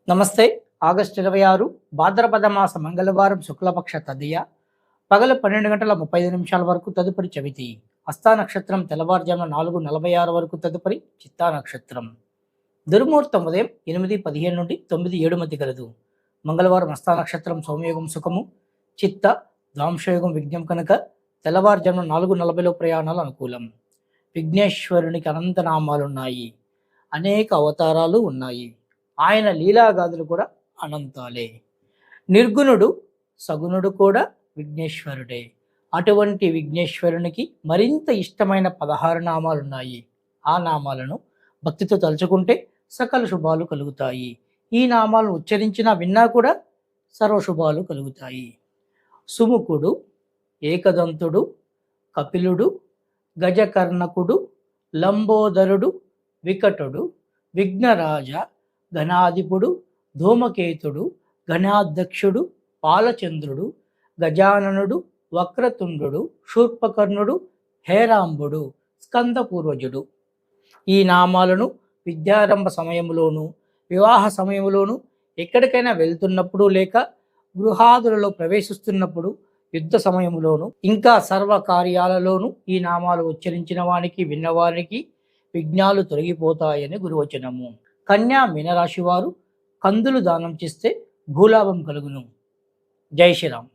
నమస్తే. ఆగస్టు 26 భాద్రపద మాస మంగళవారం శుక్లపక్ష తదియ పగలు 12 గంటల 35 నిమిషాల వరకు తదుపరి చవితి. హస్తా నక్షత్రం తెల్లవారుజామున 4:46 వరకు తదుపరి చిత్తా నక్షత్రం. దుర్ముహూర్తం ఉదయం 8:15 నుండి 9:07 మధ్య కలదు. మంగళవారం హస్తా నక్షత్రం సౌమ్యయోగం సుఖము, చిత్త ద్వాంశయోగం విఘ్నం కనుక తెల్లవారుజామున 4:40లో ప్రయాణాలు అనుకూలం. విఘ్నేశ్వరునికి అనంత నామాలున్నాయి, అనేక అవతారాలు ఉన్నాయి. ఆయన లీలాగాథలు కూడా అనంతాలే. నిర్గుణుడు సగుణుడు కూడా విఘ్నేశ్వరుడే. అటువంటి విఘ్నేశ్వరునికి మరింత ఇష్టమైన 16 నామాలున్నాయి. ఆ నామాలను భక్తితో తలుచుకుంటే సకల శుభాలు కలుగుతాయి. ఈ నామాలను ఉచ్చరించినా విన్నా కూడా సర్వశుభాలు కలుగుతాయి. సుముఖుడు, ఏకదంతుడు, కపిలుడు, గజకర్ణకుడు, లంబోదరుడు, వికటుడు, విఘ్నరాజ, గణాధిపుడు, ధూమకేతుడు, గణాధ్యక్షుడు, పాలచంద్రుడు, గజాననుడు, వక్రతుండు, శూర్పకర్ణుడు, హేరాంబుడు, స్కందపూర్వజుడు. ఈ నామాలను విద్యారంభ సమయంలోనూ, వివాహ సమయంలోనూ, ఎక్కడికైనా వెళ్తున్నప్పుడు లేక గృహాదులలో ప్రవేశిస్తున్నప్పుడు, యుద్ధ సమయంలోనూ, ఇంకా సర్వకార్యాలలోనూ ఈ నామాలు ఉచ్చరించిన వానికి విన్నవారికి విఘ్నాలు తొలగిపోతాయని గురువచనము. కన్యా మీనరాశి వారు కందులు దానం చేస్తే భూలాభం కలుగును. జై శ్రీరామ్.